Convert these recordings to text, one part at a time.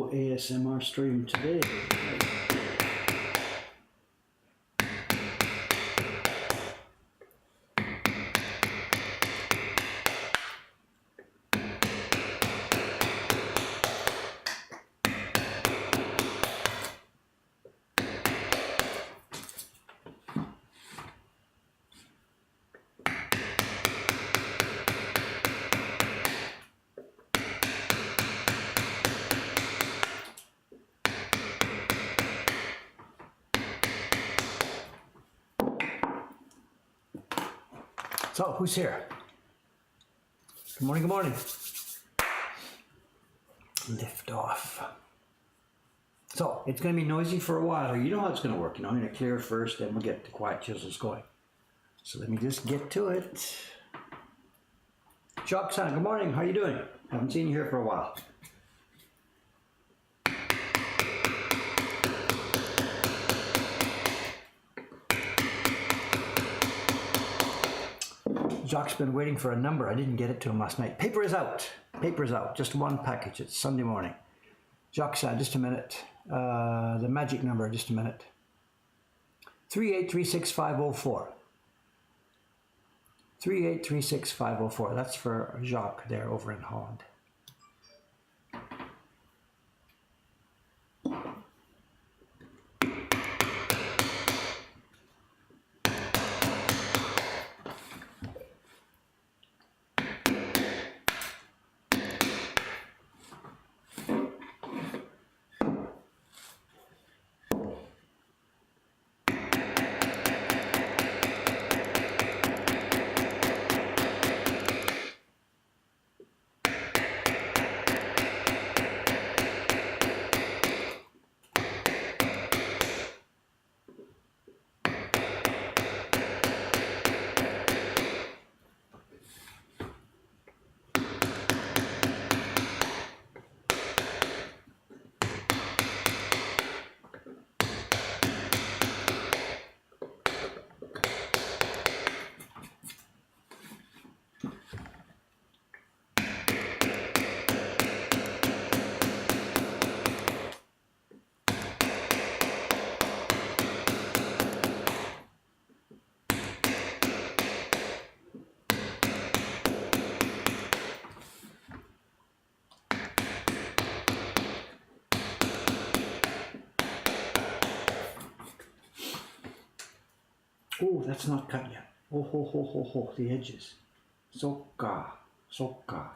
no ASMR stream today. So, who's here? Good morning, good morning. Lift off. So, it's going to be noisy for a while. You know how it's going to work. I'm going to clear first, then we'll get the quiet chisels going. So let me just get to it. Jacques-san, good morning. How are you doing? Haven't seen you here for a while. Jacques been waiting for a number. I didn't get it to him last night. Paper is out. Paper is out. Just one package. It's Sunday morning. Jacques, just a minute. The magic number, just a minute. 3836504. 3836504. That's for Jacques there over in Holland. Oh, that's not cut yet. Oh, ho, ho, ho, ho, the edges. Soka, soka.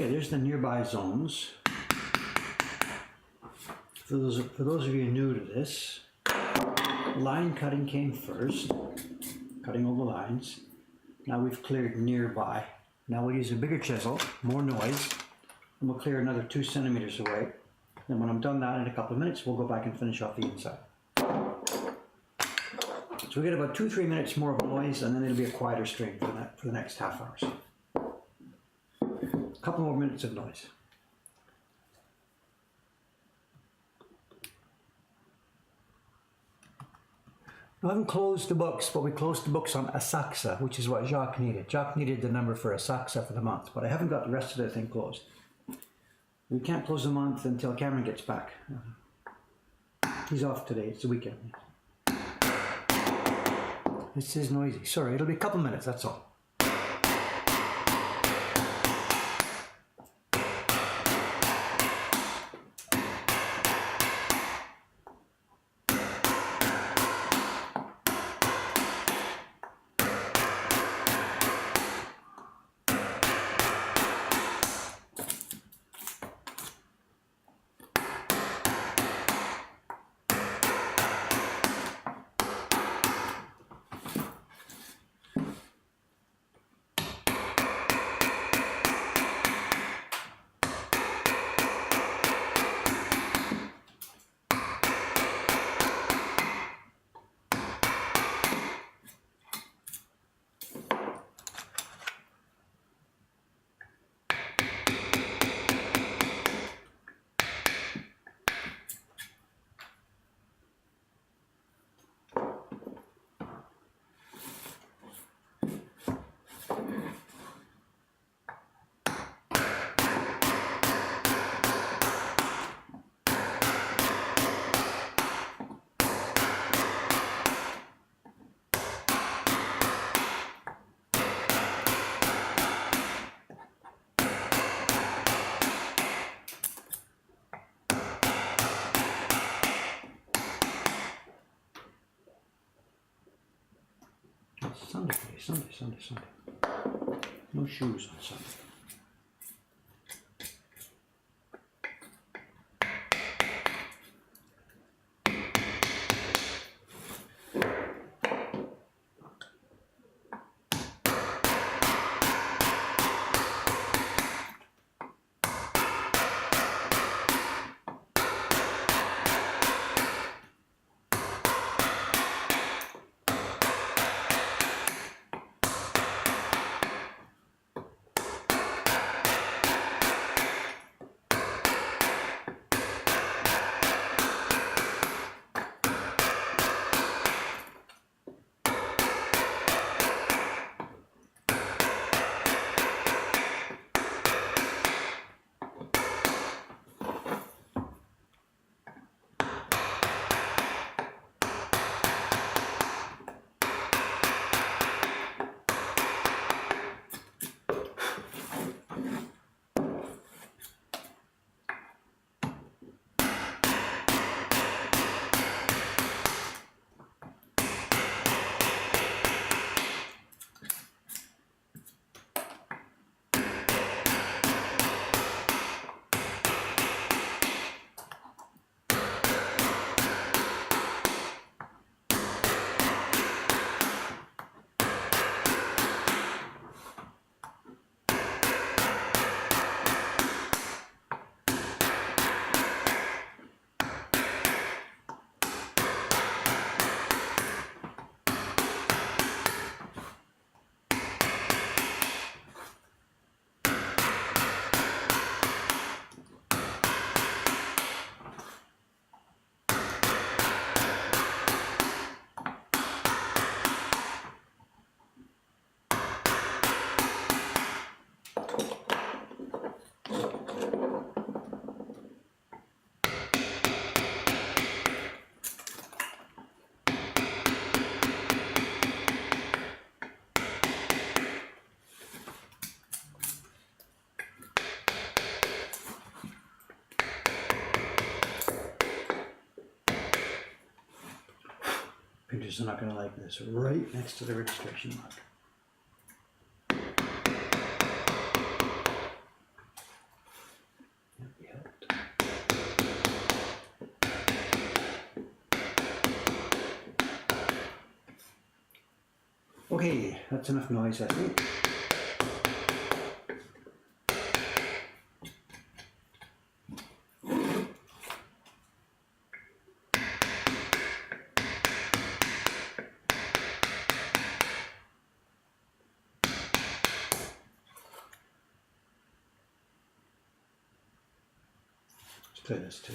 Okay, there's the nearby zones. For those of you new to this, line cutting came first, cutting all the lines. Now we've cleared nearby. Now we'll use a bigger chisel, more noise, and we'll clear another 2 centimeters away. Then when I'm done that in a couple of minutes, we'll go back and finish off the inside. So we get about 2-3 minutes more of noise, and then it'll be a quieter stream for the next half hour. So a couple more minutes of noise. I haven't closed the books, but we closed the books on Asakusa, which is what Jacques needed. Jacques needed the number for Asakusa for the month, but I haven't got the rest of the thing closed. We can't close the month until Cameron gets back. He's off today, it's the weekend. This is noisy. Sorry, it'll be a couple minutes, that's all. Sunday today, Sunday. No shoes on Sunday. Printers are not going to like this. Right next to the registration mark. Okay, that's enough noise, I think. Let's play this too.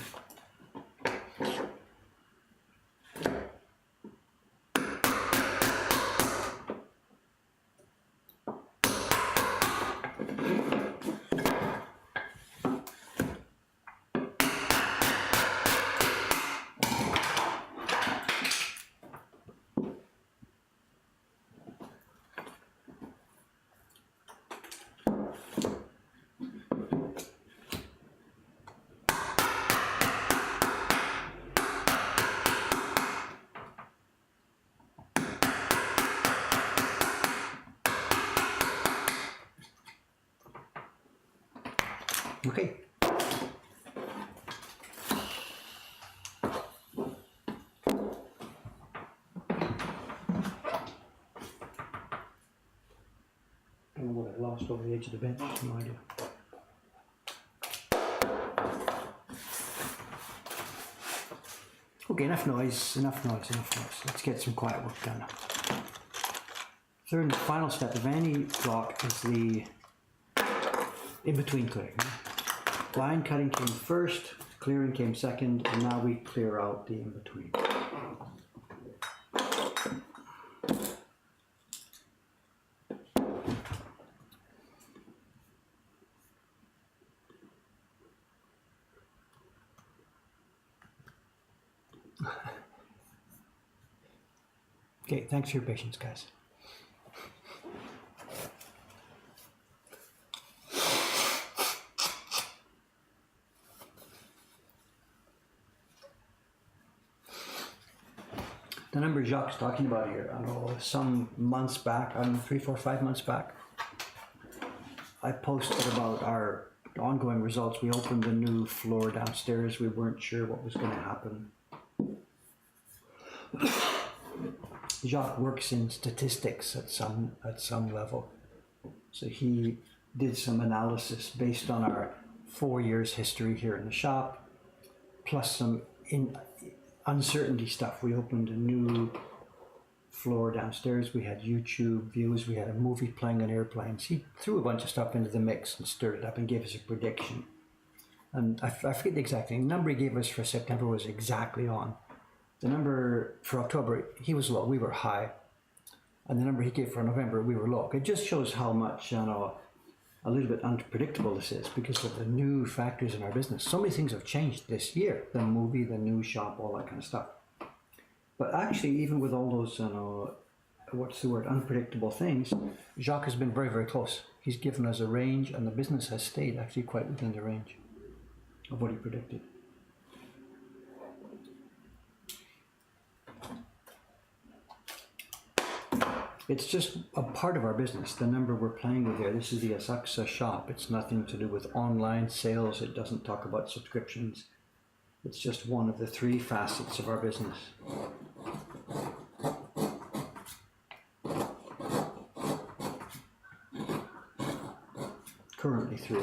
Okay. I don't know what I lost over the edge of the bench, no idea. Okay, enough noise, enough noise, enough noise. Let's get some quiet work done. Third and final step of any block is the in-between clearing. Line cutting came first, clearing came second, and now we clear out the in-between. Okay, thanks for your patience, guys. The number Jacques is talking about here, I know some months back, I don't know, 3, 4, 5 months back, I posted about our ongoing results. We opened a new floor downstairs. We weren't sure what was going to happen. Jacques works in statistics at some level. So he did some analysis based on our 4 years history here in the shop, plus some uncertainty stuff. We opened a new floor downstairs. We had YouTube views. We had a movie playing on airplanes. He threw a bunch of stuff into the mix and stirred it up and gave us a prediction. And I forget the exact thing. The number he gave us for September was exactly on. The number for October, he was low, we were high. And the number he gave for November, we were low. It just shows how much, a little bit unpredictable this is because of the new factors in our business. So many things have changed this year. The movie, the new shop, all that kind of stuff. But actually, even with all those, what's the word, unpredictable things, Jacques has been very, very close. He's given us a range and the business has stayed actually quite within the range of what he predicted. It's just a part of our business, the number we're playing with there. This is the Asakusa shop. It's nothing to do with online sales. It doesn't talk about subscriptions. It's just one of the 3 facets of our business. Currently 3.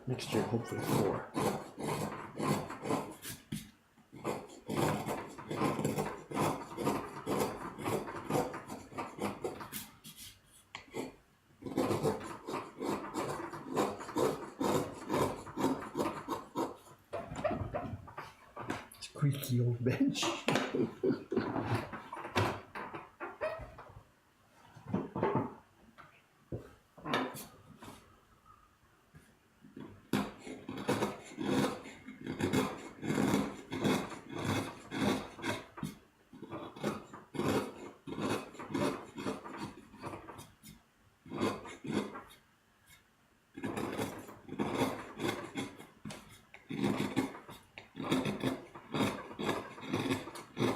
Next year, hopefully 4. Creaky old bench.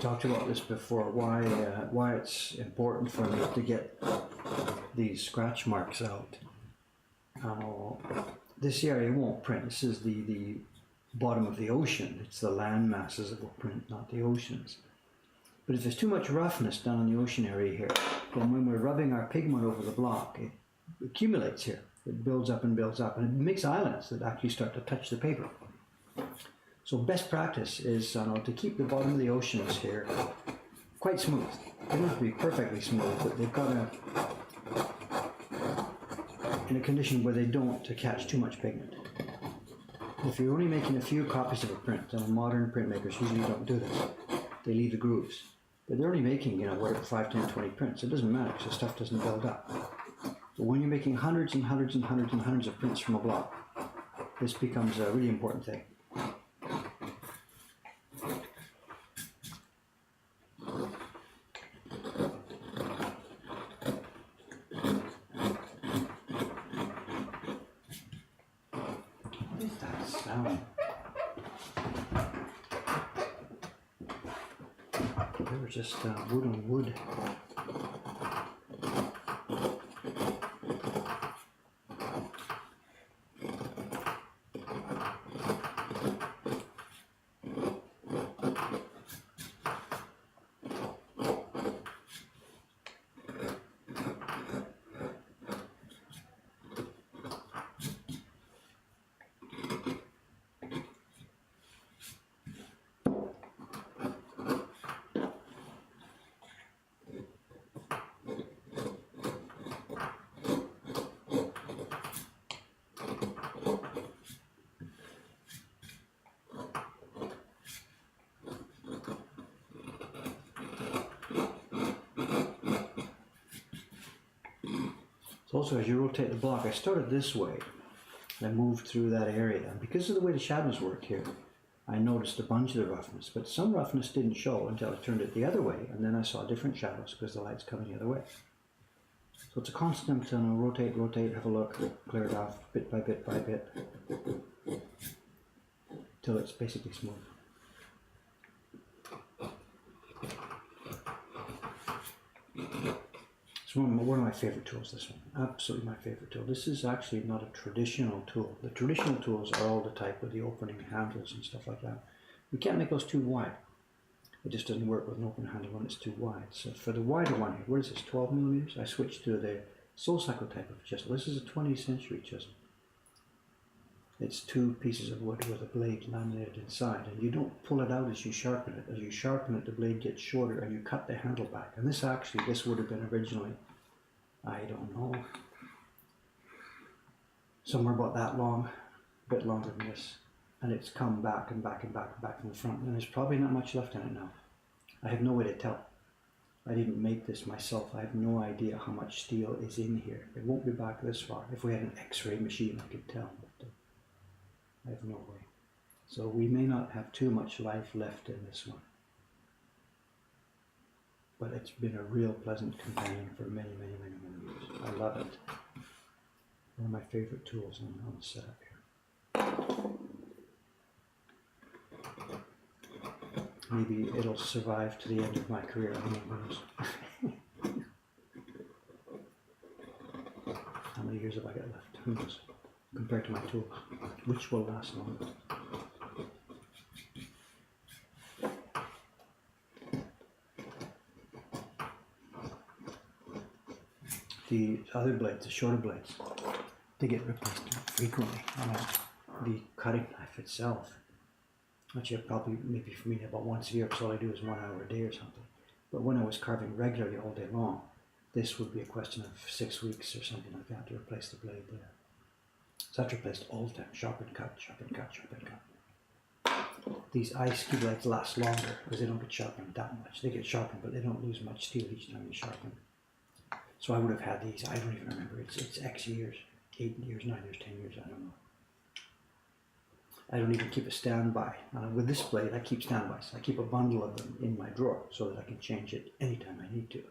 Talked about this before, why it's important for me to get these scratch marks out. This area won't print. This is the bottom of the ocean. It's the land masses that will print, not the oceans. But if there's too much roughness down in the ocean area here, then when we're rubbing our pigment over the block, it accumulates here. It builds up, and it makes islands that actually start to touch the paper. So best practice is to keep the bottom of the oceans here quite smooth. They don't have to be perfectly smooth, but they've got to, in a condition where they don't to catch too much pigment. If you're only making a few copies of a print, and modern printmakers usually don't do this, they leave the grooves. But they're only making, whatever, 5, 10, 20 prints. It doesn't matter because the stuff doesn't build up. But when you're making hundreds and hundreds and hundreds and hundreds of prints from a block, this becomes a really important thing. What is that sound? They were just wood on wood. So also as you rotate the block, I started this way and I moved through that area. And because of the way the shadows work here, I noticed a bunch of the roughness, but some roughness didn't show until I turned it the other way, and then I saw different shadows because the light's coming the other way. So it's a constant rotate, rotate, have a look, clear it off bit by bit by bit, till it's basically smooth. It's one of my favorite tools, this one. Absolutely my favorite tool. This is actually not a traditional tool. The traditional tools are all the type with the opening handles and stuff like that. We can't make those too wide. It just doesn't work with an open handle when it's too wide. So for the wider one here, what is this, 12 millimeters? I switched to the SoulCycle type of chisel. This is a 20th century chisel. It's two pieces of wood with a blade laminated inside, and you don't pull it out as you sharpen it. As you sharpen it, the blade gets shorter and you cut the handle back. And this would have been originally, I don't know, somewhere about that long, a bit longer than this. And it's come back and back and back and back from the front, and there's probably not much left in it now. I have no way to tell. I didn't make this myself. I have no idea how much steel is in here. It won't be back this far. If we had an X-ray machine, I could tell, but I have no way. So we may not have too much life left in this one. But it's been a real pleasant companion for many, many, many, many years. I love it. One of my favorite tools on the setup here. Maybe it'll survive to the end of my career. Who knows? How many years have I got left? Who knows? Compared to my tools, which will last longer? The other blades, the shorter blades, they get replaced frequently. The cutting knife itself, which I probably, maybe for me, about once a year, because all I do is 1 hour a day or something. But when I was carving regularly all day long, this would be a question of 6 weeks or something like that to replace the blade there. So I've replaced all the time, sharpen, cut, sharpen, cut, sharpen, cut. These ice blades last longer because they don't get sharpened that much. They get sharpened, but they don't lose much steel each time you sharpen. So I would have had these, I don't even remember, it's X years, 8 years, 9 years, 10 years, I don't know. I don't even keep a standby. With this blade, I keep standbys. I keep a bundle of them in my drawer so that I can change it anytime I need to.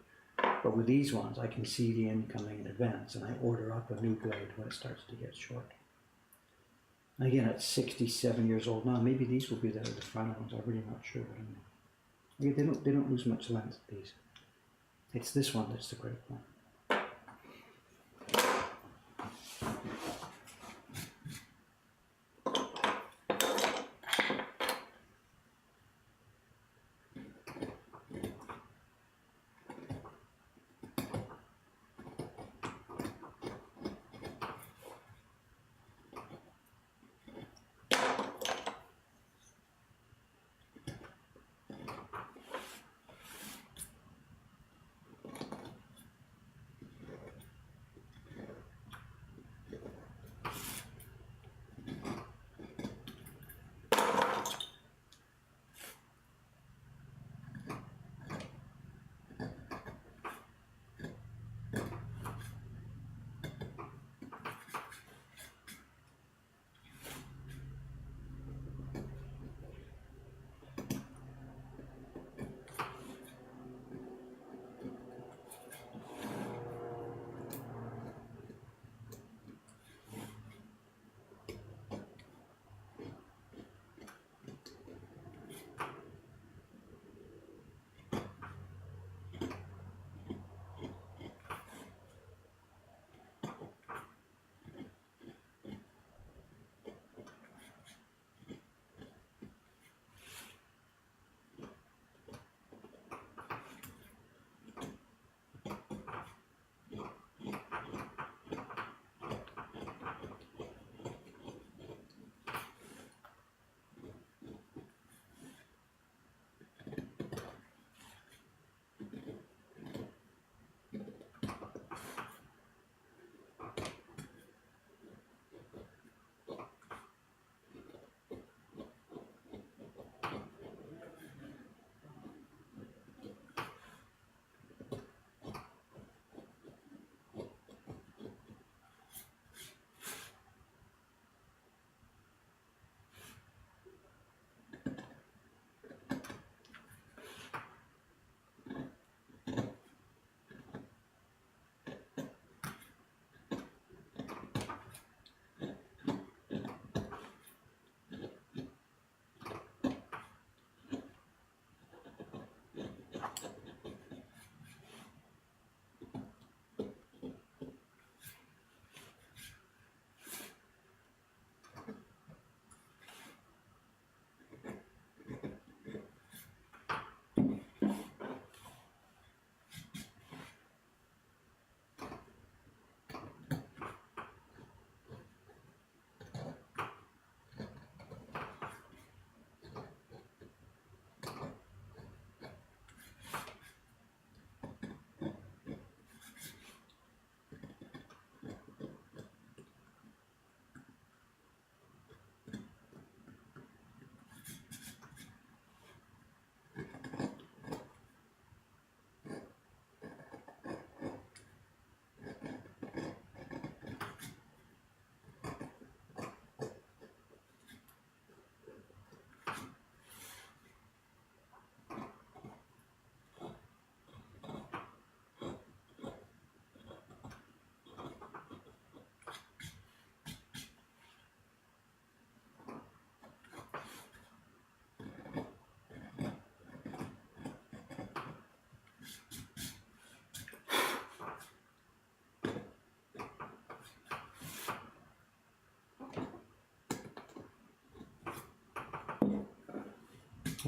But with these ones, I can see the end coming in advance, and I order up a new blade when it starts to get short. And again, at 67 years old now, maybe these will be the final ones. I'm really not sure. Again, they don't lose much length, these. It's this one that's the great one.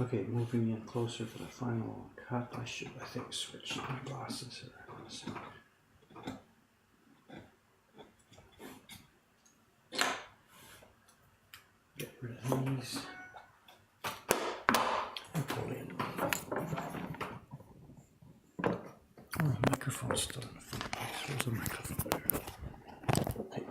Okay, moving in closer to the final cut, I think, switch my glasses around a second. Get rid of these. And pull in. Oh, the microphone's still in the front place. Where's the microphone? There. Okay.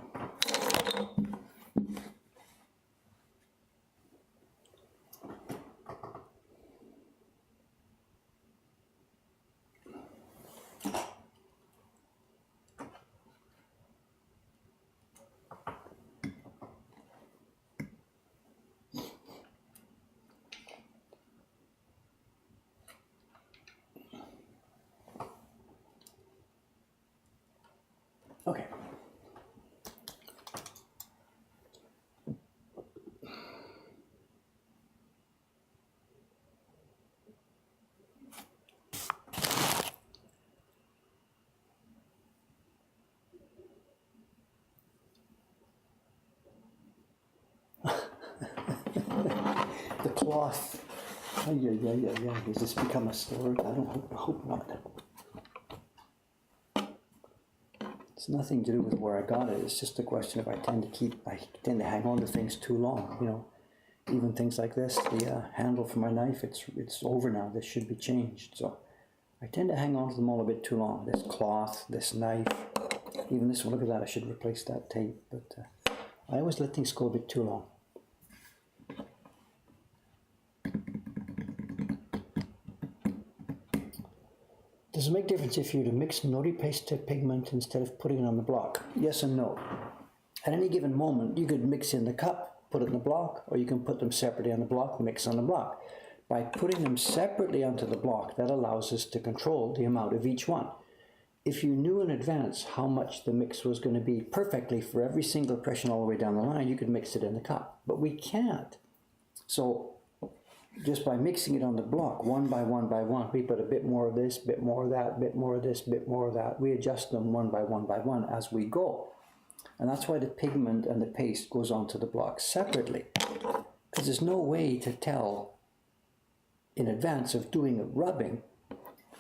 Okay. The cloth. Yeah. Has this become a store? I hope not. It's nothing to do with where I got it. It's just a question of I tend to hang on to things too long. You know, even things like this. The handle for my knife. It's over now. This should be changed. So I tend to hang on to them all a bit too long. This cloth, this knife, even this one. Look at that. I should replace that tape. But I always let things go a bit too long. Does it make a difference if you were to mix nori paste to pigment instead of putting it on the block? Yes and no. At any given moment, you could mix in the cup, put it in the block, or you can put them separately on the block, mix on the block. By putting them separately onto the block, that allows us to control the amount of each one. If you knew in advance how much the mix was going to be perfectly for every single impression all the way down the line, you could mix it in the cup. But we can't. So just by mixing it on the block, one by one, we put a bit more of this, bit more of that, bit more of this, bit more of that. We adjust them one by one as we go. And that's why the pigment and the paste goes onto the block separately. Because there's no way to tell in advance of doing a rubbing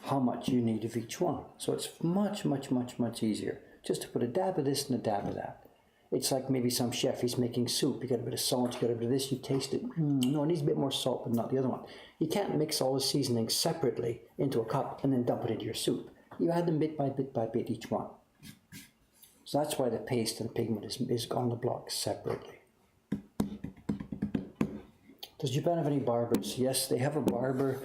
how much you need of each one. So it's much easier just to put a dab of this and a dab of that. It's like maybe some chef, he's making soup, you get a bit of salt, you get a bit of this, you taste it, no, it needs a bit more salt, but not the other one. You can't mix all the seasonings separately into a cup and then dump it into your soup. You add them bit by bit each one. So that's why the paste and the pigment is on the block separately. Does Japan have any barbers? Yes, they have a barber.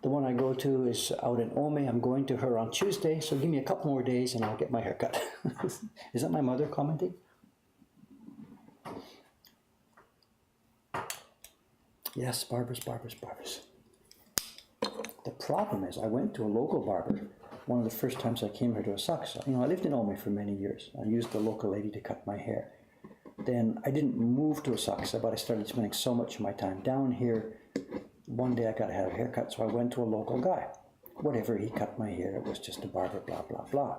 The one I go to is out in Ome. I'm going to her on Tuesday, so give me a couple more days and I'll get my hair cut. Is that my mother commenting? Yes, barbers. The problem is I went to a local barber one of the first times I came here to Asakusa. You know, I lived in Ome for many years. I used the local lady to cut my hair. Then I didn't move to Asakusa, but I started spending so much of my time down here. One day I got to have a haircut, so I went to a local guy. Whatever, he cut my hair. It was just a barber, blah, blah, blah.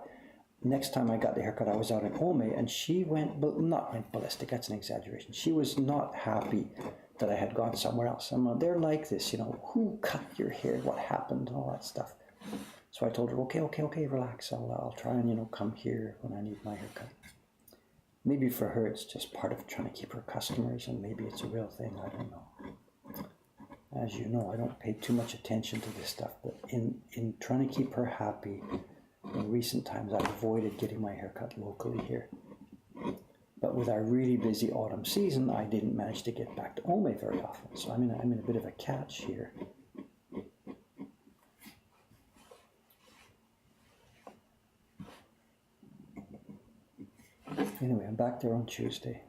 Next time I got the haircut, I was out in Ome, and she went ballistic, that's an exaggeration. She was not happy that I had gone somewhere else. And they're like this, you know, who cut your hair, what happened, all that stuff. So I told her, okay, relax. I'll try and, you know, come here when I need my haircut. Maybe for her it's just part of trying to keep her customers, and maybe it's a real thing, I don't know. As you know, I don't pay too much attention to this stuff, but in trying to keep her happy, in recent times I've avoided getting my haircut locally here. But with our really busy autumn season, I didn't manage to get back to Ome very often. So I'm in a bit of a catch here. Anyway, I'm back there on Tuesday.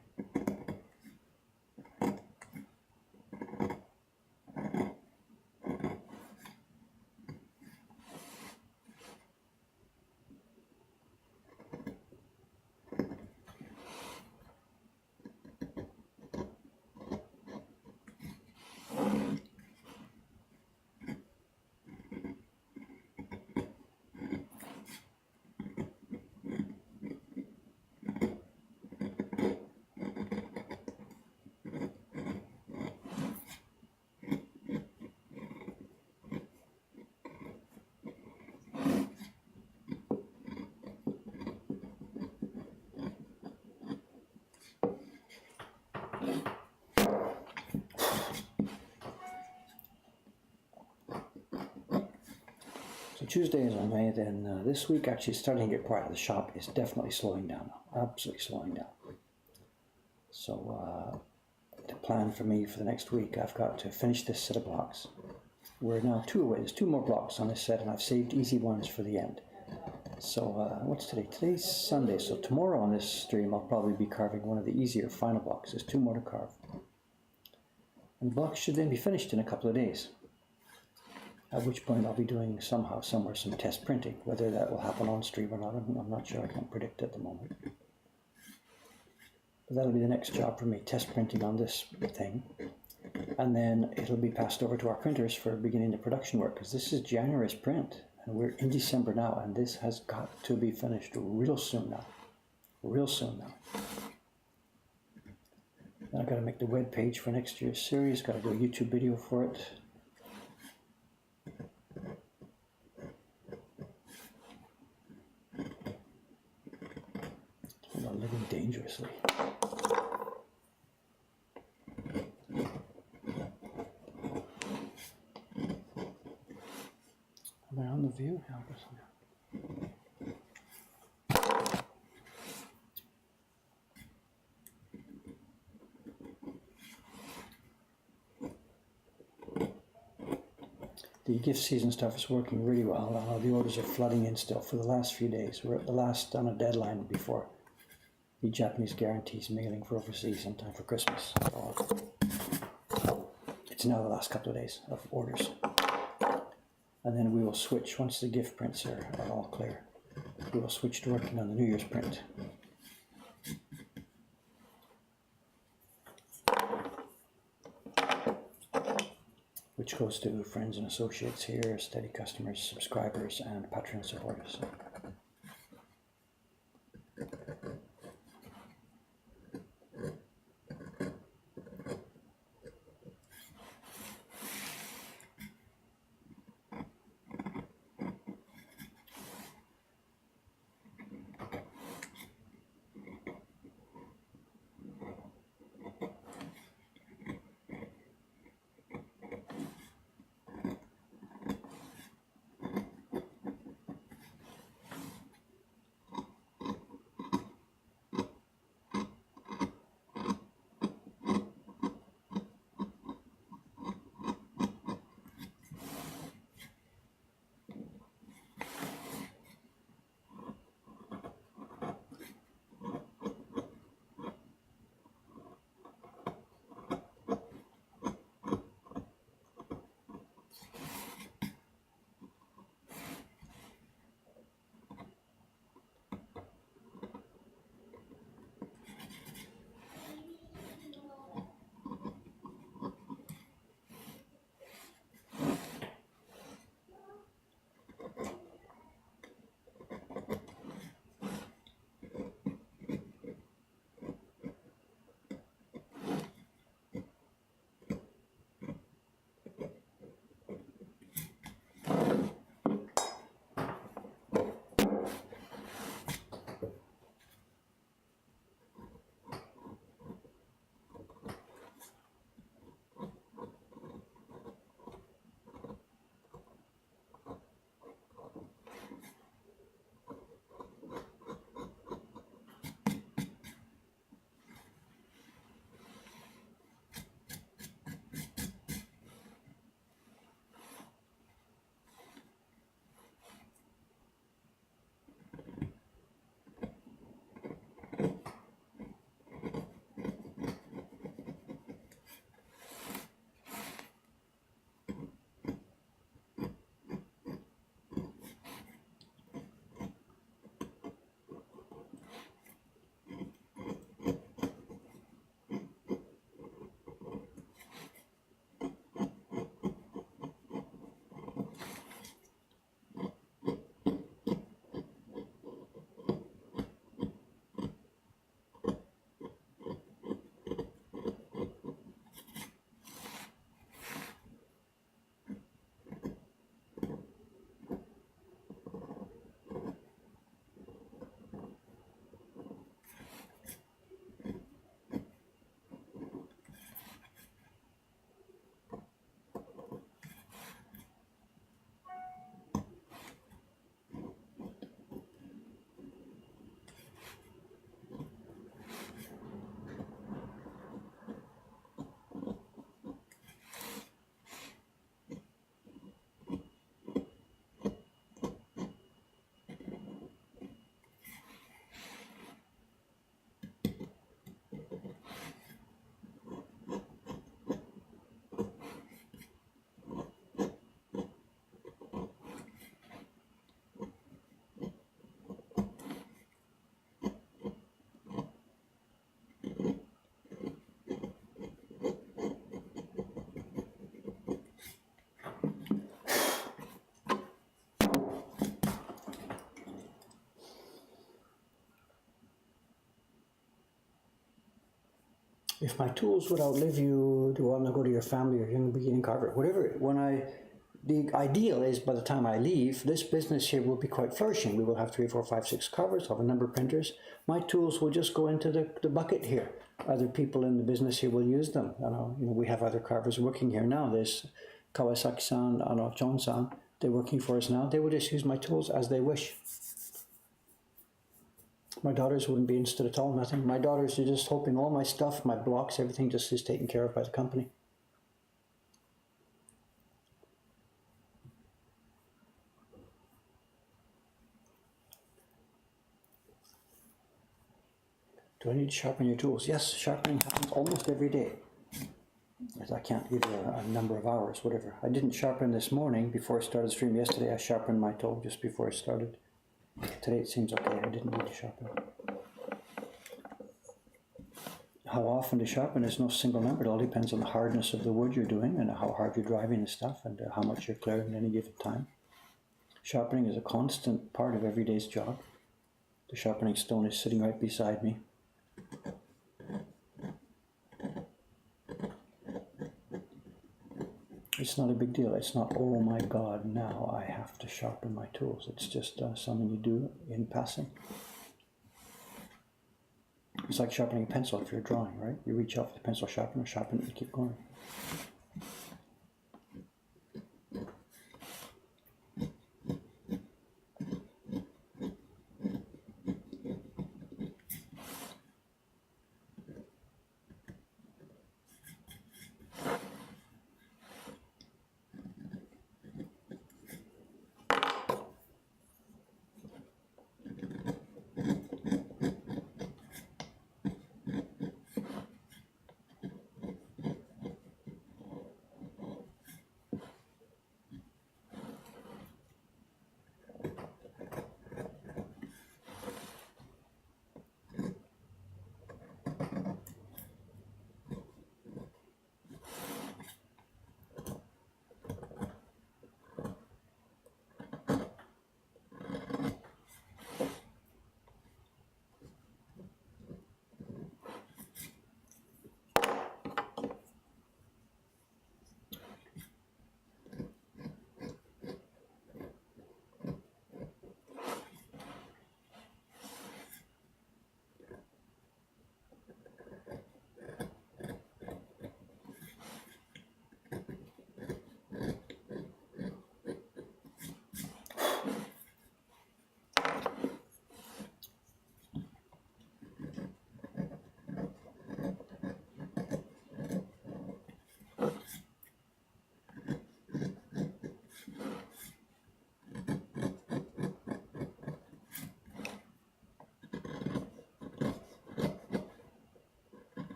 So Tuesday is on May, then this week actually is starting to get quiet. The shop is definitely slowing down now, absolutely slowing down. So the plan for me for the next week, I've got to finish this set of blocks. We're now 2 away. There's 2 more blocks on this set, and I've saved easy ones for the end. So what's today? Today's Sunday, so tomorrow on this stream I'll probably be carving one of the easier final blocks. There's 2 more to carve. And the blocks should then be finished in a couple of days. At which point I'll be doing somehow, somewhere, some test printing. Whether that will happen on stream or not, I'm not sure. I can't predict at the moment. But that'll be the next job for me, test printing on this thing. And then it'll be passed over to our printers for beginning the production work, because this is January's print. And we're in December now, and this has got to be finished real soon now. Real soon now. Then I've got to make the web page for next year's series, got to do a YouTube video for it. I'm not living dangerously. Am I on the view? Yeah, I guess I am. The gift season stuff is working really well. The orders are flooding in still for the last few days. We're at the last on a deadline before the Japanese guarantees mailing for overseas sometime for Christmas. So it's now the last couple of days of orders. And then we will switch, once the gift prints are all clear, we will switch to working on the New Year's print. Which goes to friends and associates here, steady customers, subscribers, and Patreon supporters. if my tools would outlive you, do you want to go to your family or young beginning carver, whatever. The ideal is by the time I leave, this business here will be quite flourishing. We will have 3, 4, 5, 6 carvers, have a number of printers. My tools will just go into the bucket here. Other people in the business here will use them. We have other carvers working here now. There's Kawasaki-san, John-san. They're working for us now. They will just use my tools as they wish. My daughters wouldn't be interested at all, nothing. My daughters are just hoping all my stuff, my blocks, everything just is taken care of by the company. Do I need to sharpen your tools? Yes, sharpening happens almost every day. I can't give you a number of hours, whatever. I didn't sharpen this morning before I started the stream. Yesterday I sharpened my tool just before I started. Today it seems okay, I didn't need to sharpen. How often to sharpen is no single number. It all depends on the hardness of the wood you're doing and how hard you're driving the stuff and how much you're clearing at any given time. Sharpening is a constant part of every day's job. The sharpening stone is sitting right beside me. It's not a big deal. It's not, oh my God, now I have to sharpen my tools. It's just something you do in passing. It's like sharpening a pencil if you're drawing, right? You reach out for the pencil sharpener, sharpen it, and keep going.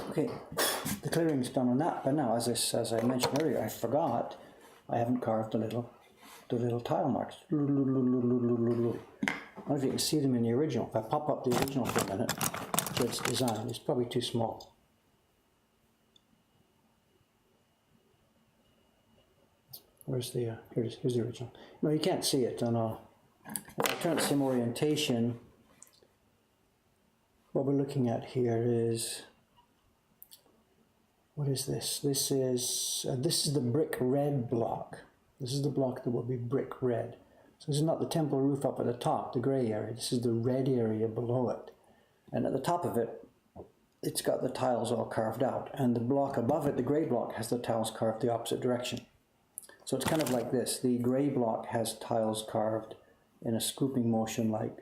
Okay, the clearing's done on that, but now, as I mentioned earlier, I forgot I haven't carved the little tile marks. I don't know if you can see them in the original. If I pop up the original for a minute, Jed's design, it's probably too small. Where's the, here it is, here's the original. No, you can't see it. If I turn the same orientation, what we're looking at here is, what is this? This is the brick red block. This is the block that will be brick red. So this is not the temple roof up at the top, the grey area. This is the red area below it. And at the top of it, it's got the tiles all carved out. And the block above it, the grey block, has the tiles carved the opposite direction. So it's kind of like this. The grey block has tiles carved in a scooping motion like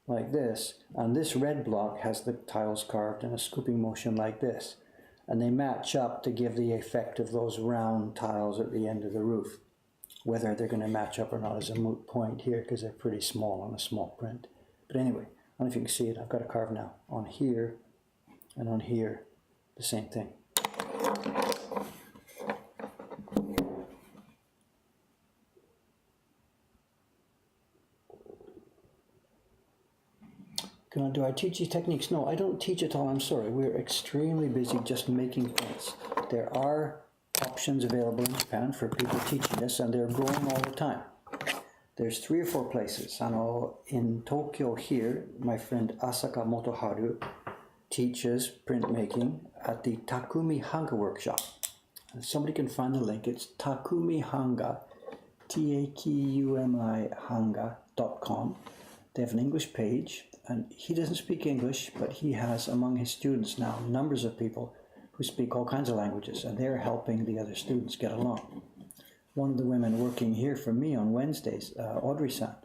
like this, and this red block has the tiles carved in a scooping motion like this, and they match up to give the effect of those round tiles at the end of the roof. Whether they're going to match up or not is a moot point here because they're pretty small on a small print. But anyway, I don't know if you can see it. I've got a carve now on here and on here, the same thing. Do I teach these techniques? No, I don't teach at all. I'm sorry. We're extremely busy just making prints. There are options available in Japan for people teaching this, and they're growing all the time. There's 3 or 4 places. I know in Tokyo here, my friend Asaka Motoharu teaches printmaking at the Takumi Hanga workshop. And somebody can find the link. It's Takumi Hanga, Takumi Hanga.com. They have an English page, and he doesn't speak English, but he has among his students now numbers of people who speak all kinds of languages, and they're helping the other students get along. One of the women working here for me on Wednesdays, Audrey-san,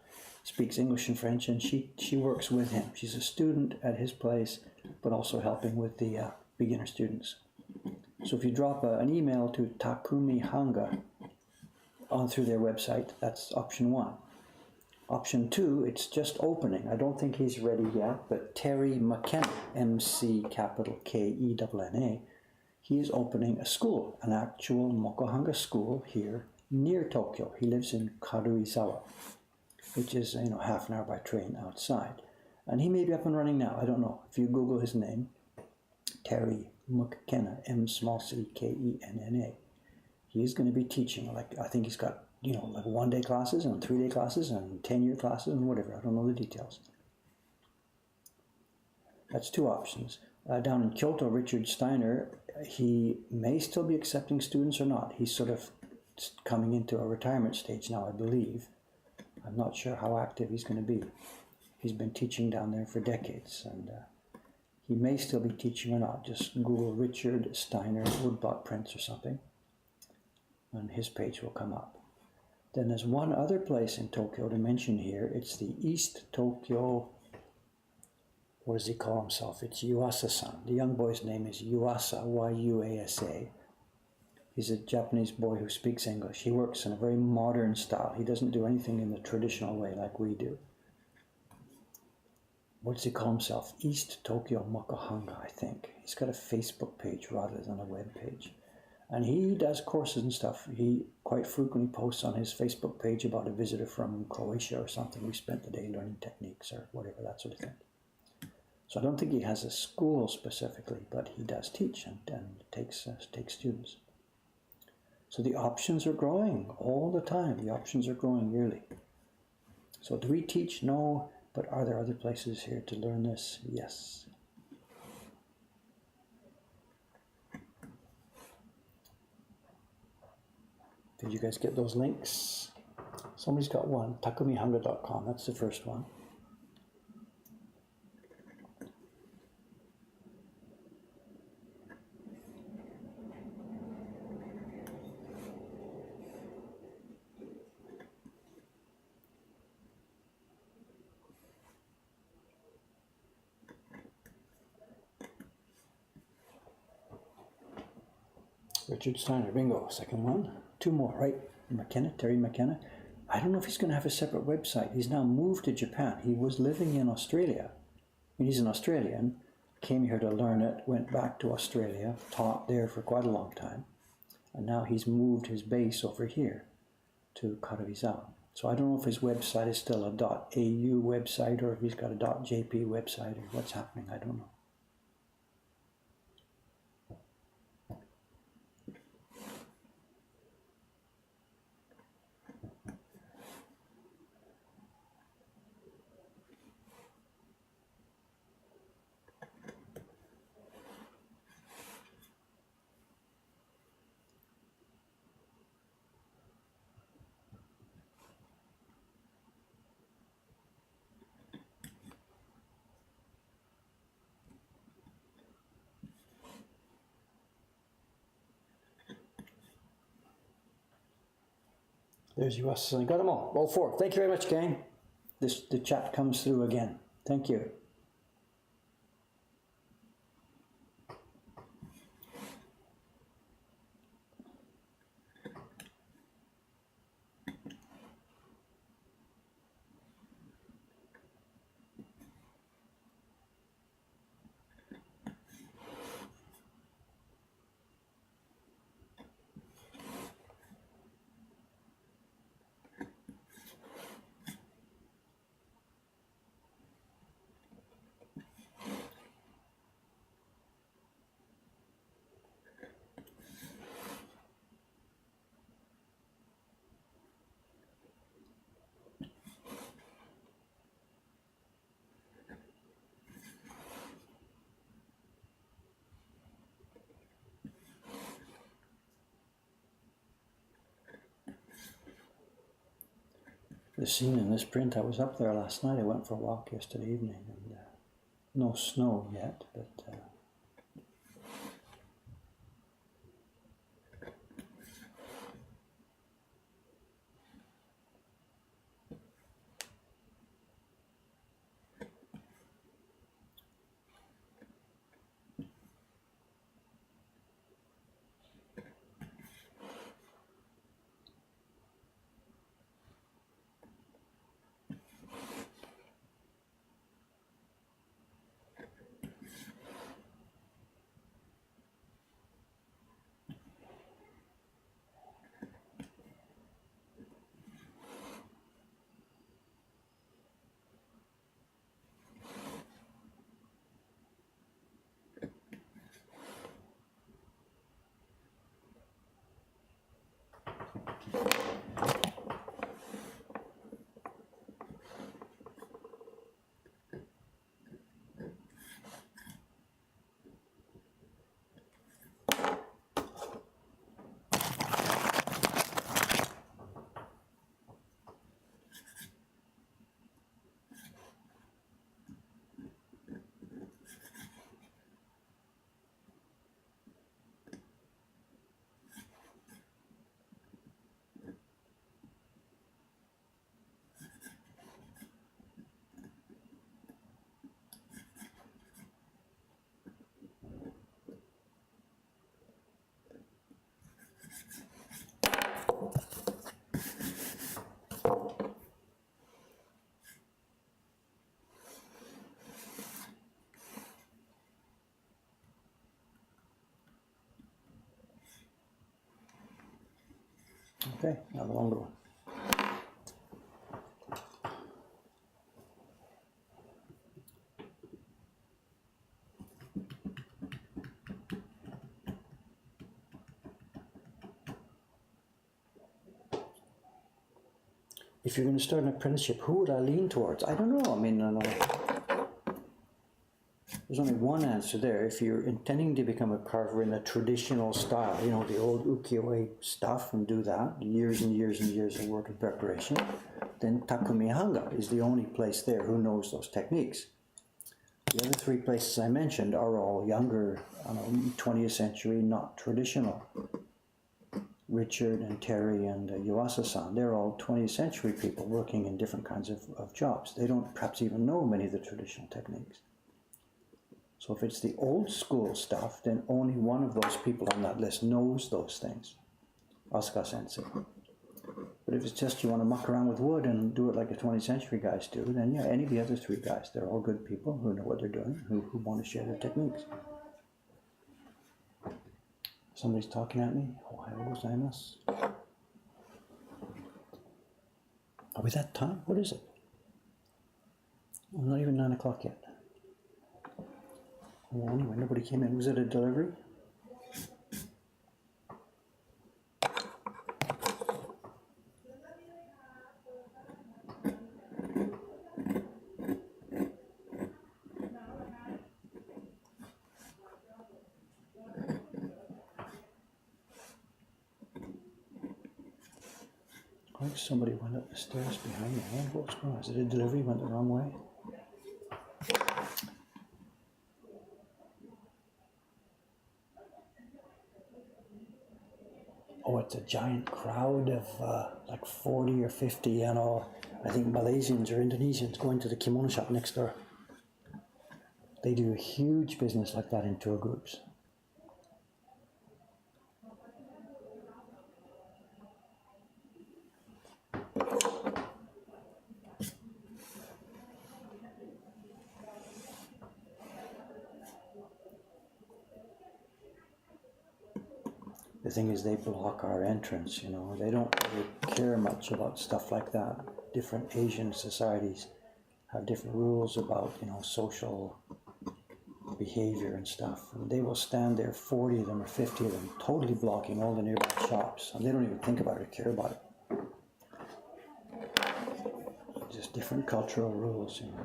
speaks English and French, and she works with him. She's a student at his place, but also helping with the beginner students. So if you drop an email to Takumi Hanga on through their website, that's option 1. Option 2, it's just opening. I don't think he's ready yet, but Terry McKenna, McKenna, he is opening a school, an actual Mokuhanga school here near Tokyo. He lives in Karuizawa, which is half an hour by train outside. And he may be up and running now. I don't know. If you Google his name, Terry McKenna, McKenna, he is going to be teaching. I think he's got like 1-day classes and 3-day classes and 10-year classes and whatever. I don't know the details. That's 2 options. Down in Kyoto, Richard Steiner, he may still be accepting students or not. He's sort of coming into a retirement stage now, I believe. I'm not sure how active he's going to be. He's been teaching down there for decades, and he may still be teaching or not. Just Google Richard Steiner woodblock prints or something, and his page will come up. Then there's one other place in Tokyo to mention here. It's the East Tokyo, what does he call himself? It's Yuasa-san. The young boy's name is Yuasa, Y-U-A-S-A. He's a Japanese boy who speaks English. He works in a very modern style. He doesn't do anything in the traditional way like we do. What does he call himself? East Tokyo Mokuhanga, I think. He's got a Facebook page rather than a web page. And he does courses and stuff. He quite frequently posts on his Facebook page about a visitor from Croatia or something. We spent the day learning techniques or whatever, that sort of thing. So I don't think he has a school specifically, but he does teach and takes students. So the options are growing all the time. The options are growing yearly. So do we teach? No. But are there other places here to learn this? Yes. Did you guys get those links? Somebody's got one, takumihanga.com, that's the first one. Richard Steiner, bingo, second one. 2 more, right? McKenna, Terry McKenna. I don't know if he's going to have a separate website. He's now moved to Japan. He was living in Australia. I mean, he's an Australian, came here to learn it, went back to Australia, taught there for quite a long time, and now he's moved his base over here to Karuizawa. So I don't know if his website is still a .au website or if he's got a .jp website or what's happening. I don't know. There's US. I got them all 4. Thank you very much, gang. The chat comes through again. Thank you. The scene in this print, I was up there last night. I went for a walk yesterday evening, and no snow yet, but okay, now the longer one. If you're going to start an apprenticeship, who would I lean towards? I don't know. I mean, there's only one answer there. If you're intending to become a carver in a traditional style, you know, the old ukiyo-e stuff, and do that, years and years and years of work and preparation, then Takumihanga is the only place there who knows those techniques. The other three places I mentioned are all younger, 20th century, not traditional. Richard and Terry and Yuasa-san, they're all 20th century people working in different kinds of jobs. They don't perhaps even know many of the traditional techniques. So if it's the old school stuff, then only one of those people on that list knows those things, Asuka Sensei. But if it's just you want to muck around with wood and do it like the 20th century guys do, then yeah, any of the other three guys, they're all good people who know what they're doing, who want to share their techniques. Somebody's talking at me. Ohayou gozaimasu. Are we that time? What is it? Oh, not even 9 o'clock yet. Well, anyway, nobody came in. Was it a delivery? I think somebody went up the stairs behind me. What's going on? Is it a delivery? Went the wrong way? Oh, it's a giant crowd of like 40 or 50, I think Malaysians or Indonesians going to the kimono shop next door. They do a huge business like that in tour groups. The thing is, they block our entrance, you know. They don't really care much about stuff like that. Different Asian societies have different rules about, you know, social behavior and stuff. And they will stand there, 40 of them or 50 of them, totally blocking all the nearby shops. And they don't even think about it or care about it. Just different cultural rules, you know.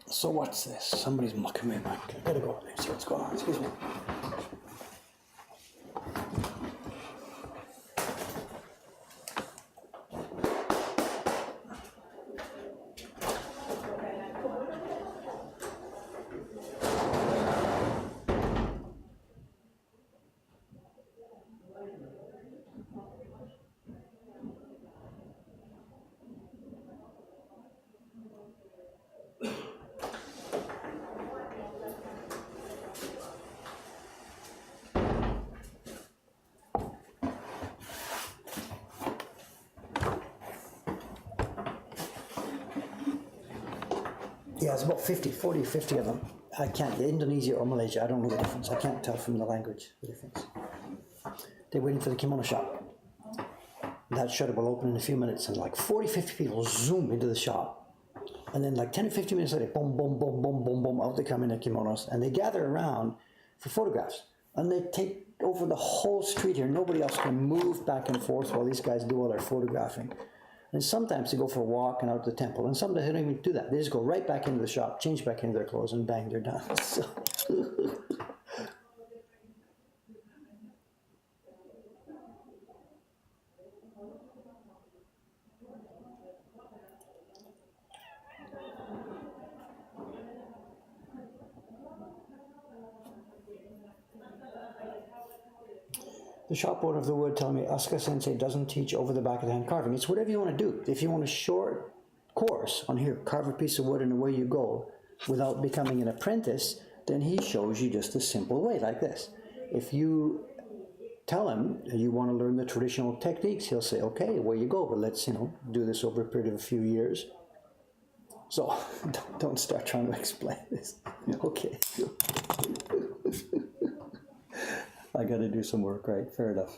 So what's this? Somebody's mucking me, Mike. I gotta go in there and see what's going on. Excuse me. Yeah, it's about 40, 50 of them. I can't, Indonesia or Malaysia, I don't know the difference. I can't tell from the language the difference. They're waiting for the kimono shop. That shutter will open in a few minutes and like 40, 50 people zoom into the shop. And then like 10 or 15 minutes later, boom, boom, boom, boom, boom, boom, out they come in their kimonos. And they gather around for photographs. And they take over the whole street here. Nobody else can move back and forth while these guys do all their photographing. And sometimes they go for a walk and out to the temple. And sometimes they don't even do that. They just go right back into the shop, change back into their clothes, and bang, they're done. So the shop owner of the wood telling me Asuka Sensei doesn't teach over the back of the hand carving. It's whatever you want to do. If you want a short course on here, carve a piece of wood and away you go, without becoming an apprentice, then he shows you just a simple way like this. If you tell him you want to learn the traditional techniques, he'll say, okay, away you go, but let's, you know, do this over a period of a few years. So don't start trying to explain this. Okay. I got to do some work, right? Fair enough.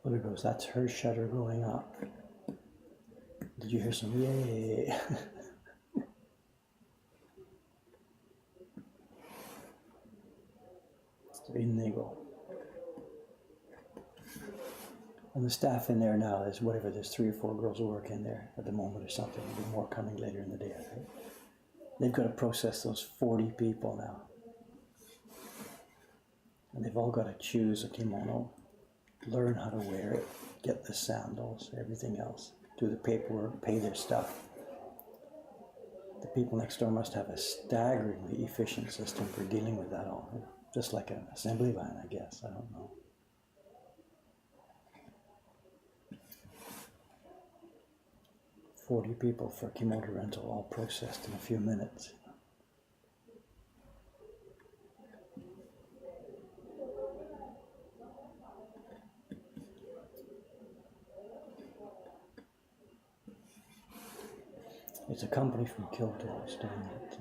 There goes, that's her shutter going up. Did you hear some yay? So in they go. And the staff in there now is whatever, there's 3 or 4 girls who work in there at the moment or something. There'll be more coming later in the day, I think. They've got to process those 40 people now. And they've all got to choose a kimono, learn how to wear it, get the sandals, everything else, do the paperwork, pay their stuff. The people next door must have a staggeringly efficient system for dealing with that all. Just like an assembly line, I guess. I don't know. "40 people for kimono rental, all processed in a few minutes." It's a company from Kyoto that's doing it.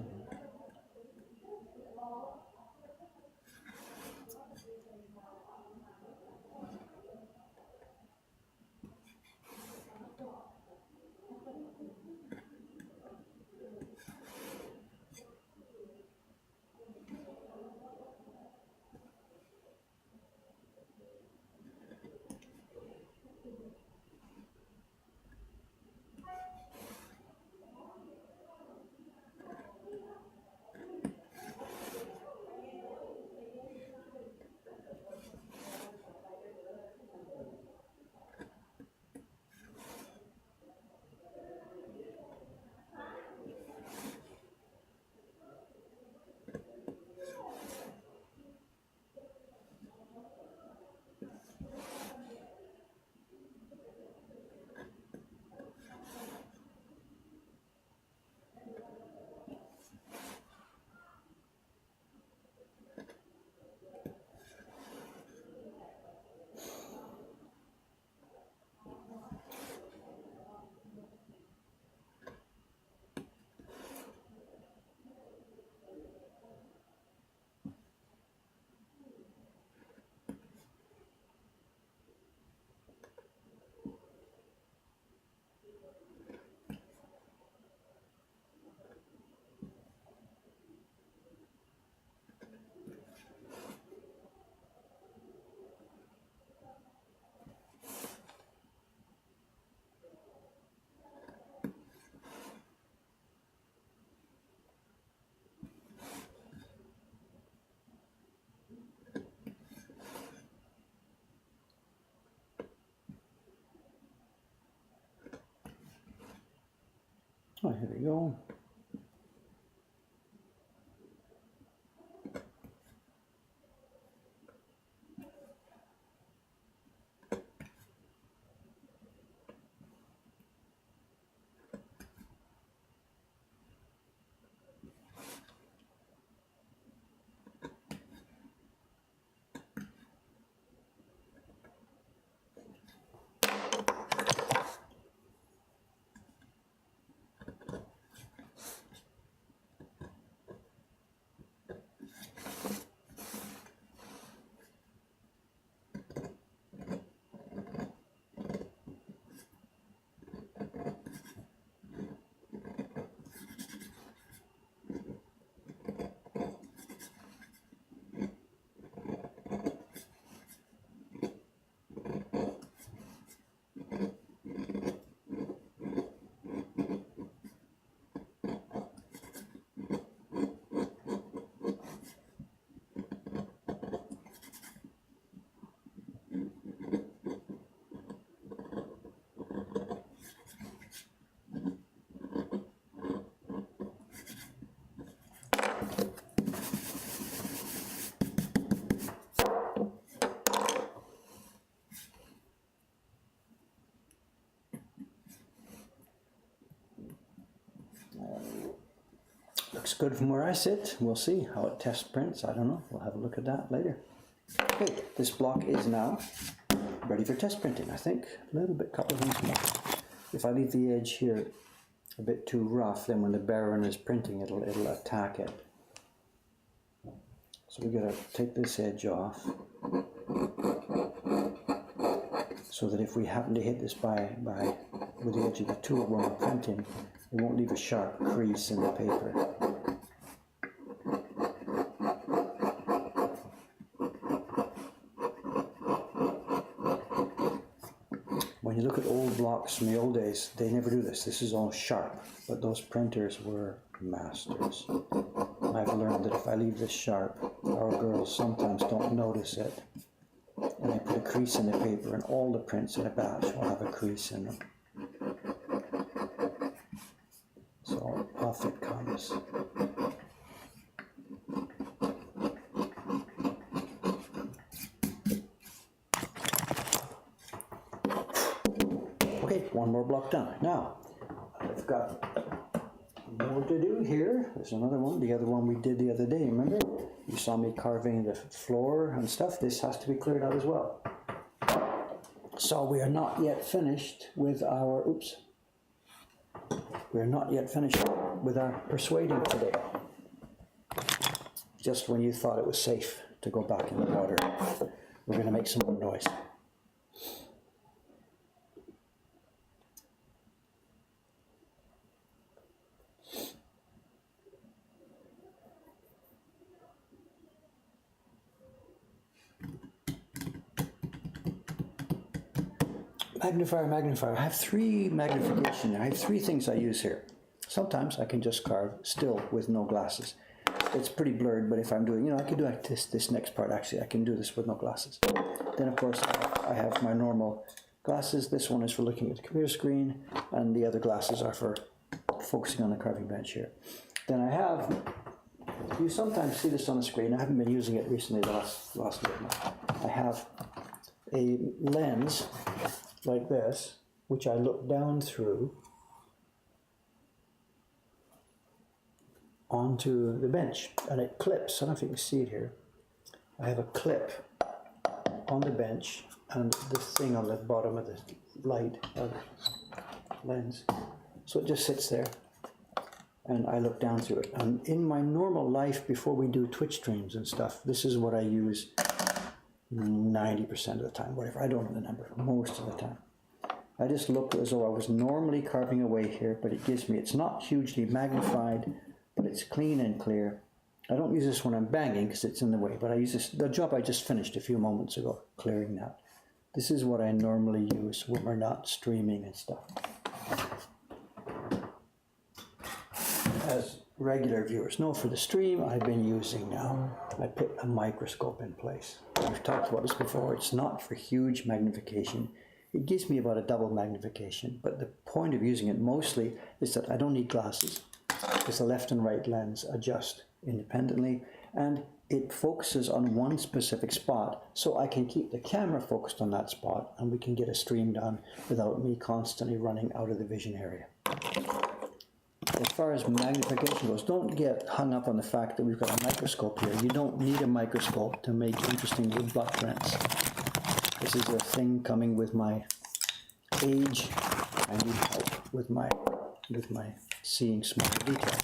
Oh, here we go. Looks good from where I sit. We'll see how it test prints. I don't know. We'll have a look at that later. Okay, this block is now ready for test printing, I think. A little bit, couple of things more. If I leave the edge here a bit too rough, then when the Baron is printing, it'll attack it. So we gotta take this edge off, so that if we happen to hit this with the edge of the tool when we're printing, it won't leave a sharp crease in the paper. When you look at old blocks from the old days, they never do this. This is all sharp, but those printers were masters. I've learned that if I leave this sharp, our girls sometimes don't notice it. And I put a crease in the paper, and all the prints in a batch will have a crease in them. So off it comes. Okay, one more block done. Now, I've got more to do here. There's another one, the other one we did the other day, remember? You saw me carving the floor and stuff. This has to be cleared out as well. So we are not yet finished with our, we're not yet finished with our persuading today. Just when you thought it was safe to go back in the water, we're going to make some more noise. Magnifier, magnifier. I have three magnification. I have three things I use here. Sometimes I can just carve still with no glasses. It's pretty blurred, but if I'm doing, I can do like this next part actually. I can do this with no glasses. Then of course I have my normal glasses. This one is for looking at the computer screen, and the other glasses are for focusing on the carving bench here. Then I have, you sometimes see this on the screen. I haven't been using it recently, the last week. I have a lens like this, which I look down through onto the bench, and it clips. I don't know if you can see it here. I have a clip on the bench and this thing on the bottom of the light lens. So it just sits there and I look down through it. And in my normal life, before we do Twitch streams and stuff, this is what I use 90% of the time, whatever. I don't know the number, most of the time. I just look as though I was normally carving away here, but it gives me, it's not hugely magnified, but it's clean and clear. I don't use this when I'm banging because it's in the way, but I use this, the job I just finished a few moments ago, clearing that. This is what I normally use when we're not streaming and stuff. As regular viewers know, for the stream I've been using now, I put a microscope in place. We've talked about this before. It's not for huge magnification. it gives me about a double magnification, but the point of using it mostly is that I don't need glasses because the left and right lens adjust independently, and it focuses on one specific spot, so I can keep the camera focused on that spot and we can get a stream done without me constantly running out of the vision area. As far as magnification goes, don't get hung up on the fact that we've got a microscope here. You don't need a microscope to make interesting woodblock prints. This is a thing coming with my age. I need help with my seeing small detail.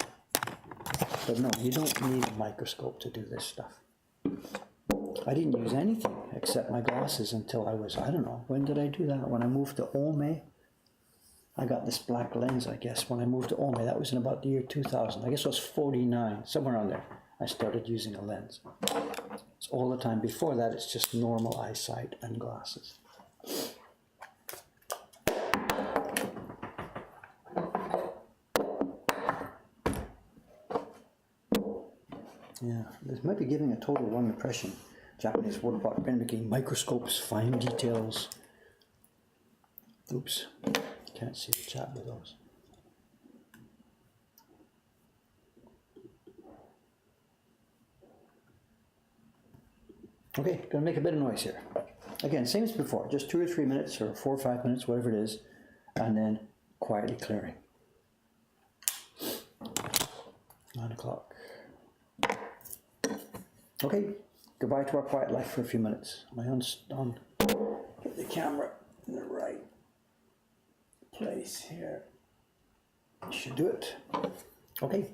But no, you don't need a microscope to do this stuff. I didn't use anything except my glasses until I was, I don't know, when did I do that? When I moved to Ome, I got this black lens, I guess, when I moved to Ome. That was in about the year 2000. I guess I was 49, somewhere around there. I started using a lens. So all the time before that, it's just normal eyesight and glasses. Yeah, this might be giving a total wrong impression. Japanese woodblock printmaking, microscopes, fine details. Oops, can't see the chat with those. Okay, gonna make a bit of noise here. Again, same as before, just 2 or 3 minutes or 4 or 5 minutes, whatever it is, and then quietly clearing. 9 o'clock. Okay, goodbye to our quiet life for a few minutes. Am I on? Get the camera in the right place here. Should do it. Okay.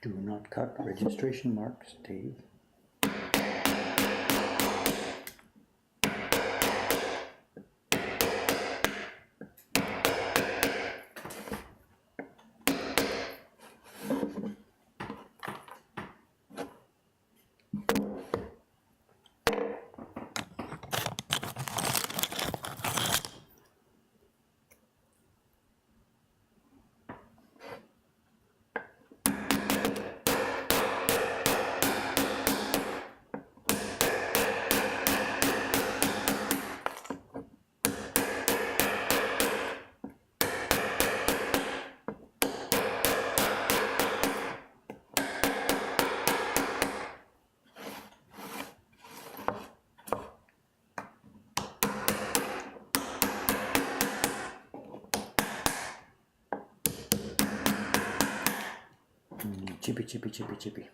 Do not cut registration marks, Dave. Chippy, chippy, chippy, chippy.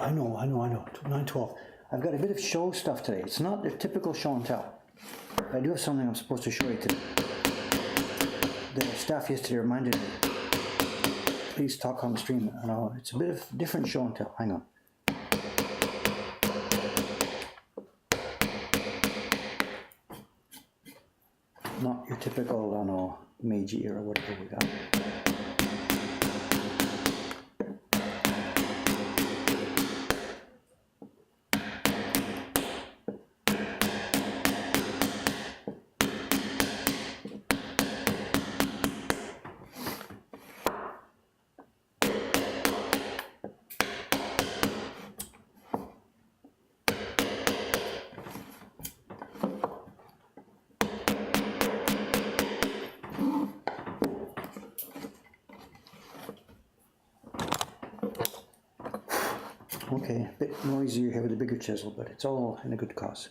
I know. 912. I've got a bit of show stuff today. It's not the typical show and tell. I do have something I'm supposed to show you today. The staff yesterday reminded me, please talk on the stream. I know it's a bit of different show and tell. Hang on. Not your typical, I know, Meiji or whatever we got. Okay, a bit noisier here with the bigger chisel, but it's all in a good cause.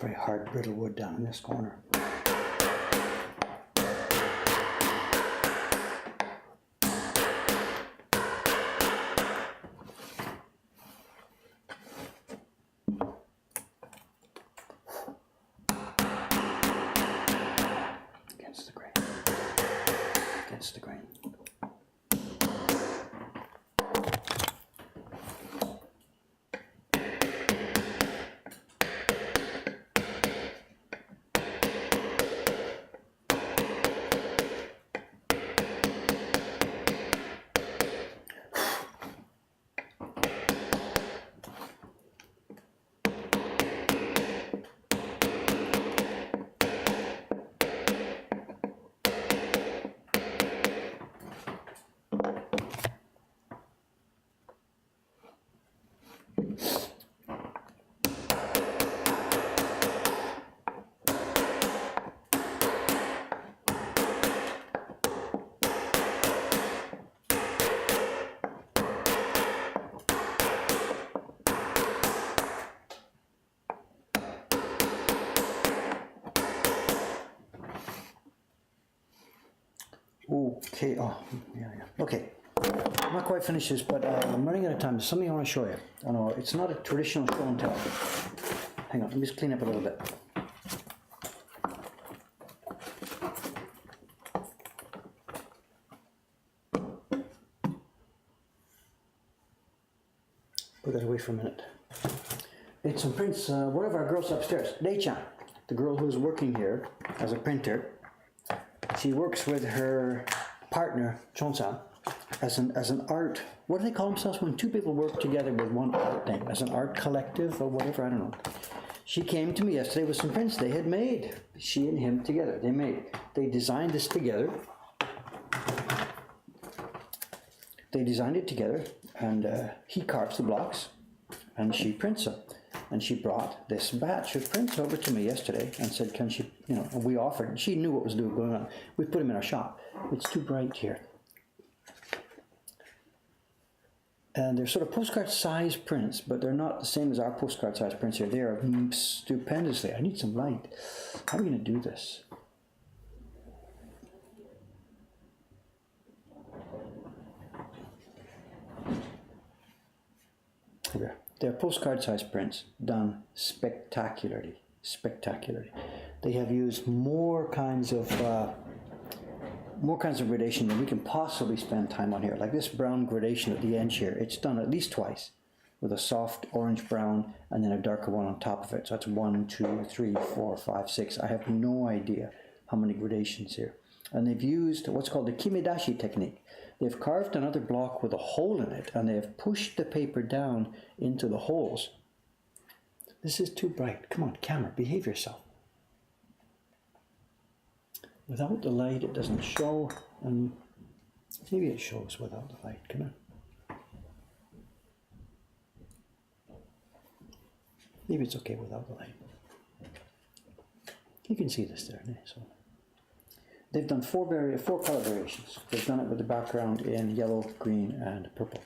Very hard brittle wood down in this corner. Against the grain. Against the grain. Okay, oh, yeah. Okay, I'm not quite finished this, but I'm running out of time. There's something I want to show you. I know it's not a traditional show and tell. Hang on, let me just clean up a little bit. Put that away for a minute. It's some prints. One of our girls upstairs, Dei-chan, the girl who's working here as a printer. She works with her partner, Chon-san, as an art, what do they call themselves when two people work together with one art thing, as an art collective or whatever, I don't know. She came to me yesterday with some prints they had made, she and him together, they designed this together. They designed it together, and he carves the blocks, and she prints them. And she brought this batch of prints over to me yesterday and said, can she, you know, and we offered, she knew what was going on. We put them in our shop. It's too bright here. And they're sort of postcard size prints, but they're not the same as our postcard size prints here. They are stupendously. I need some light. How are we going to do this? Here. They're postcard size prints done spectacularly. They have used more kinds of gradation than we can possibly spend time on here. Like this brown gradation at the edge here, it's done at least twice. with a soft orange brown and then a darker one on top of it. So that's 1, 2, 3, 4, 5, 6. I have no idea how many gradations here. And they've used what's called the kimedashi technique. They've carved another block with a hole in it and they have pushed the paper down into the holes. This is too bright. Come on, camera, behave yourself. Without the light, it doesn't show, and maybe it shows without the light. Come on. Maybe it's okay without the light. You can see this there. So they've done four color variations. They've done it with the background in yellow, green, and purple.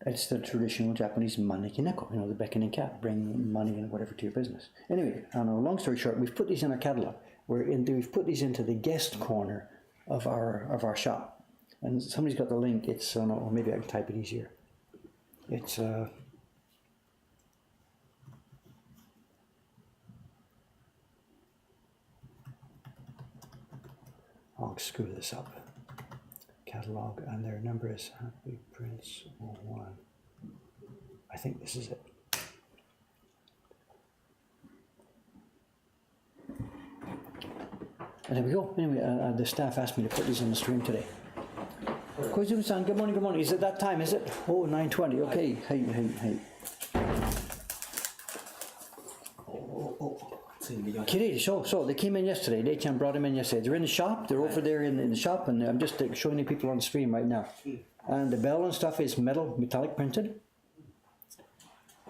It's the traditional Japanese maneki neko, you know, the beckoning cat, bring money and whatever to your business. Anyway, long story short, we've put these in our catalog. We've put these into the guest corner of our shop. And somebody's got the link. It's, no, maybe I can type it easier. It's, I'll screw this up. Catalog, and their number is Happy Prince 01. I think this is it. And there we go. Anyway, the staff asked me to put these on the stream today. Koizumi-san, good morning, good morning. Is it that time, is it? Oh, 9:20, okay. Hey. Kirei, so they came in yesterday. Dei-chan brought them in yesterday. They're in the shop. They're over there in the shop, and I'm just showing the people on the stream right now. And the bell and stuff is metallic printed.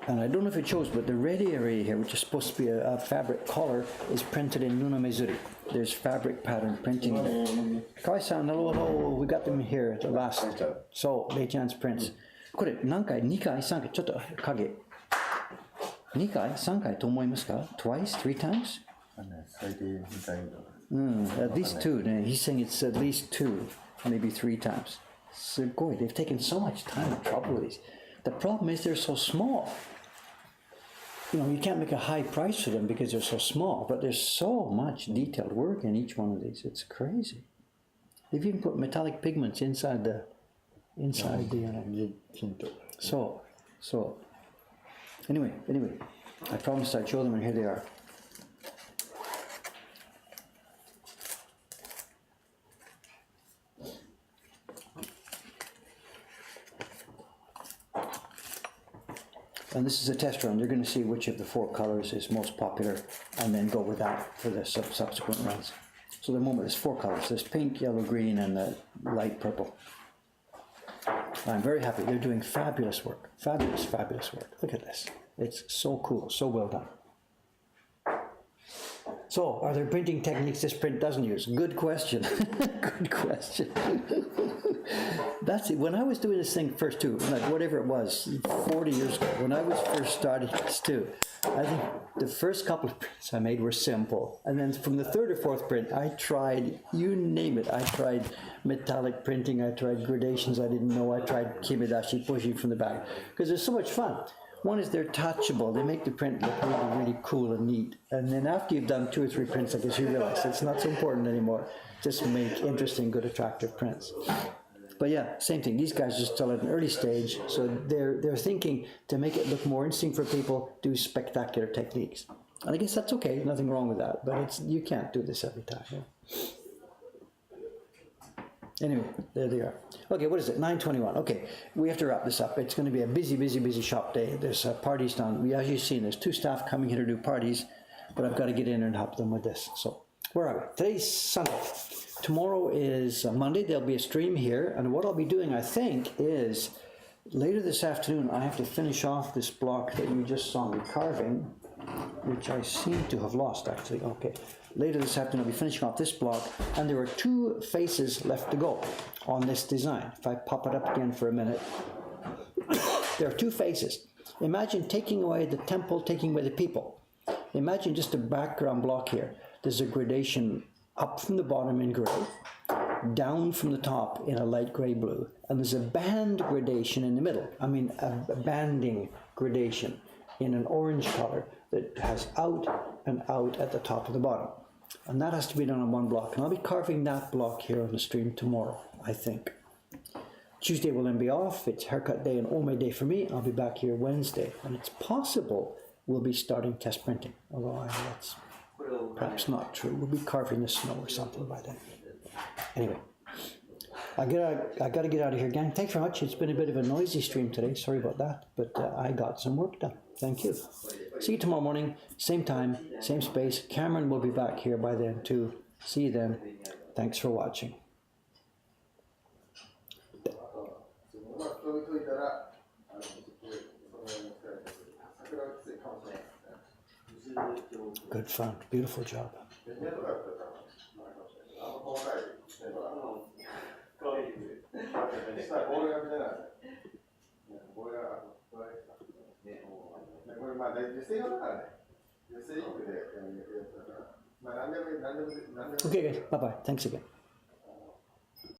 And I don't know if it shows, but the red area here, which is supposed to be a fabric collar, is printed in Nuna Mezuri. There's fabric pattern printing there. Kawai-san, hello, we got them here at the last. So, Dei-chan's prints. これ何回2回3回ちょっと影2回3回と思いますか Twice? 3 times? At least 2. He's saying it's at least 2, maybe 3 times. Sugoi, they've taken so much time and trouble with these. The problem is they're so small. You know, you can't make a high price for them because they're so small, but there's so much detailed work in each one of these. It's crazy. They've even put metallic pigments inside the So anyway, I promised I'd show them, and here they are. And this is a test run. You're going to see which of the 4 colors is most popular, and then go with that for the subsequent runs. So at the moment there's 4 colors. There's pink, yellow, green, and the light purple. I'm very happy. They're doing fabulous work. Fabulous work. Look at this. It's so cool. So well done. So, are there printing techniques this print doesn't use? Good question. Good question. That's it. When I was doing this thing first too, like whatever it was, 40 years ago, when I was first starting this too, I think the first couple of prints I made were simple. And then from the 3rd or 4th print, I tried, you name it. I tried metallic printing, I tried gradations I didn't know, I tried kimedashi, pushing from the back. Because it's so much fun. One is they're touchable. They make the print look really, really cool and neat. And then after you've done 2 or 3 prints like this, you realize it's not so important anymore. Just make interesting, good, attractive prints. But yeah, same thing. These guys are still at an early stage, so they're thinking to make it look more interesting for people, do spectacular techniques. And I guess that's okay. Nothing wrong with that. But you can't do this every time. Yeah? Anyway, there they are. Okay, what is it? 9:21. Okay, we have to wrap this up. It's going to be a busy shop day. There's parties done. As you've seen, there's 2 staff coming here to do parties, but I've got to get in and help them with this. So, where are we? Today's Sunday. Tomorrow is Monday. There'll be a stream here, and what I'll be doing, I think, is later this afternoon, I have to finish off this block that you just saw me carving, which I seem to have lost, actually. Okay. Later this afternoon, I'll be finishing off this block, and there are 2 faces left to go on this design. If I pop it up again for a minute, there are 2 faces. Imagine taking away the temple, taking away the people. Imagine just a background block here. There's a gradation up from the bottom in gray, down from the top in a light gray blue, and there's a band gradation in the middle. I mean, a banding gradation in an orange color that has out and out at the top of the bottom. And that has to be done on 1 block. And I'll be carving that block here on the stream tomorrow, I think. Tuesday will then be off. It's haircut day and Ome day for me. I'll be back here Wednesday. And it's possible we'll be starting test printing. Although that's perhaps not true. We'll be carving the snow or something by then. Anyway, I got to get out of here, gang. Thanks very much. It's been a bit of a noisy stream today. Sorry about that. But I got some work done. Thank you. See you tomorrow morning. Same time, same space. Cameron will be back here by then too. See you then. Thanks for watching. Good fun. Beautiful job. Okay, guys. Bye-bye. Thanks again.